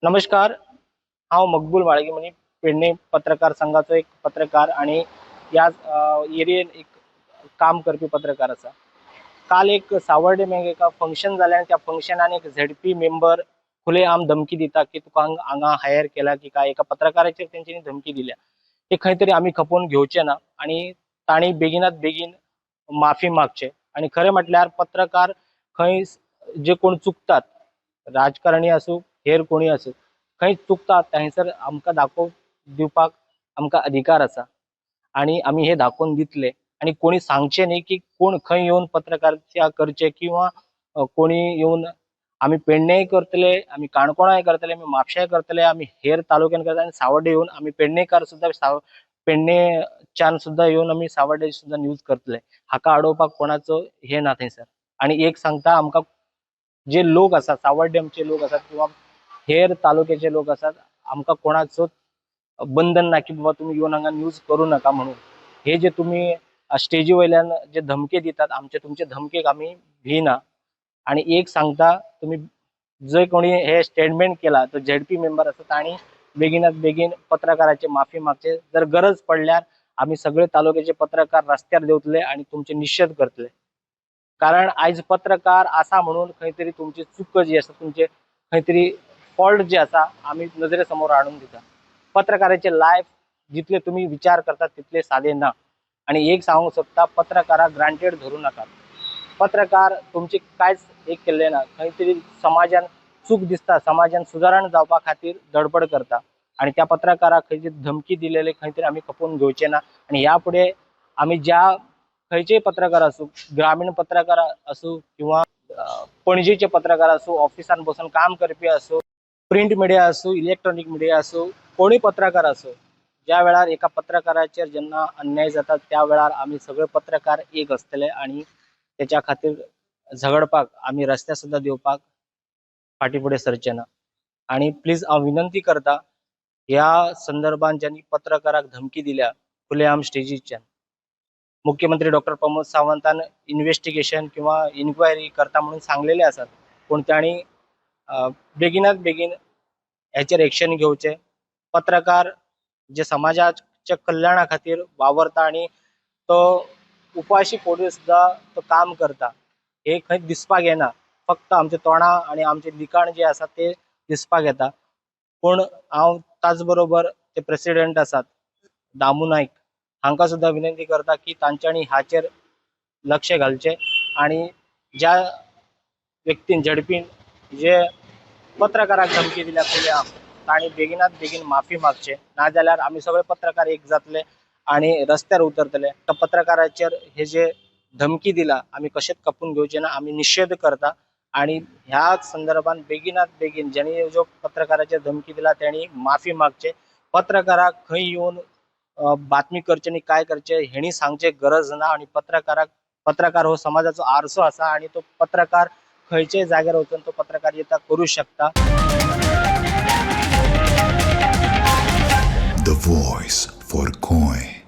नमस्कार. हांव मकबूल माळगी पेडणे पत्रकार संघाचो एक पत्रकार आणि या एरियेन एक काम करपी पत्रकार आसा. काल एक सावर्डे मेंग एका फंक्शन जालें आनी त्या फंक्शनान एक झेडपी मेंबर खुलेआम धमकी दिता की तुका हांगा हायर केला की काय एका पत्रकाराचेर तेंच्यांनी धमकी दिल्या. हे खंय तरी आमी खपोवन घेवचे ना आणि तांणी बेगिनात बेगीन माफी मागचे आणि खरें म्हटल्यार पत्रकार खंय जे कोण चुकतात राजकारणी आसूं हेर कोणी आसूं खंय चुकतात थंयसर आमकां दाखोवन दिवपाक आमकां अधिकार आसा आणि आमी हे दाखोवन दितले आणि कोणी सांगचे न्ही की कोण खंय येवन पत्रकारिता करचे किंवा कोणी येवन आमी पेडणेय करतले, आमी काणकोणाय करतले, आमी म्हापशाय करतले, आमी हेर तालुक्यान करतले आणि सावर्डे येवन आमी पेडणेकार सुद्धा पेडणेच्यान सुद्धा येवन आमी सावर्डे सुद्धा न्यूज करतले. हाका अडोवपाक कोणाचो हे ना थंयसर. आणि एक सांगता आमकां जे लोक आसात सावर्डेचे लोक आसात किंवा हेर तालुक्याचे लोक आसात आमकां कोणाचो बंधन ना की बाबा तुम्ही येवन हांगा न्यूज करू नका म्हणून. हे जे तुम्ही स्टेजी वयल्यान जे धमके दितात आमचे तुमचे धमकेक आमी भिना. आणि एक सांगता तुम्ही जे कोणी हे स्टेटमेंट केला तो झेडपी मेंबर आसा तांणी बेगिनात बेगीन पत्रकाराची माफी मागचे. जर गरज पडल्यार आमी सगळे तालुक्याचे पत्रकार रस्त्यार देवतले आणि तुमचे निषेध करतले. कारण आयज पत्रकार आसा म्हणून खंय तरी तुमची चूक जी आसा तुमचे खंय तरी फॉल्ट जे आसा आमी नजरे समोर हाडून दिता. पत्रकाराचे लायफ जितले तुम्ही विचार करतात तितले सादे ना. आणि एक सांगूंक सोदता पत्रकाराक ग्रांटेड धरू नका. पत्रकार तुमचे कांयच एक केल्ले ना. खंय तरी समाजान चूक दिसता समाजान सुदारण जावपा खातीर धडपड करता आणि त्या पत्रकाराक खंय धमकी दिलेले खंय तरी आमी खपोवन घेवचे ना. आणि ह्या फुडें आमी ज्या खंयचेय पत्रकार आसूं ग्रामीण पत्रकार आसूं किंवा पणजेचे पत्रकार आसूं ऑफिसान बसून काम करपी आसूं प्रिंट मिडिया आसूं इलेक्ट्रॉनिक मिडिया आसूं कोणी पत्रकार आसूं ज्या वेळार एका पत्रकाराचेर जेन्ना अन्याय जाता त्या वेळार आमी सगळे पत्रकार एक आसतले आणि त्याच्या खातीर झगडपाक आमी रस्त्यार सुद्धा देवपाक फाटीफुडें सरचे ना. आणि प्लीज हांव विनंती करता ह्या संदर्भात ज्यांनी पत्रकाराक धमकी दिल्या खुलेआम स्टेजीच्यान मुख्यमंत्री डॉक्टर प्रमोद सावंतान इन्व्हेस्टिगेशन किंवा इन्क्वायरी करता म्हणून सांगलेले आसात पण तांणी बेगिनात बेगीन ह्याचेर एक्शन घेवचे. पत्रकार जे समाजाच्या कल्याणा खातीर वावरता आणि तो उपाशी पोटी सुद्धा तो काम करता हे खंय दिसपाक येना. फक्त आमचे तोंडा आणि आमचे लिखाण जे आसा ते दिसपाक येता. पण हांव ताच बरोबर ते प्रेसिडेंट आसात दामू नायक हांकां सुद्धा विनंती करता की तांच्यांनी हाचेर लक्ष घालचे आणि ज्या व्यक्तीन झडपीन जे पत्रकाराक धमकी दिल्या खुलेआम तांणी बेगिनात बेगीन माफी मागचे. नाजाल्यार आमी सगळे पत्रकार एक जातले आणि रस्त्यार उतरतले. त्या पत्रकाराचेर हे जे धमकी दिला आमी कशेंच खपून घेवचे ना. आमी निषेध करता आणि ह्या संदर्भात बेगिनात बेगीन ज्यांनी जो पत्रकाराचेर धमकी दिला त्यांनी माफी मागचे. पत्रकाराक खंय येवन बातमी करचे आणि काय करचे हेणी सांगचे गरज ना. आणि पत्रकार हो समाजाचो आरसो आसा आणि तो पत्रकार खंयच्याय जाग्यार वचून तो पत्रकारिता करू शकता. The voice for Coin.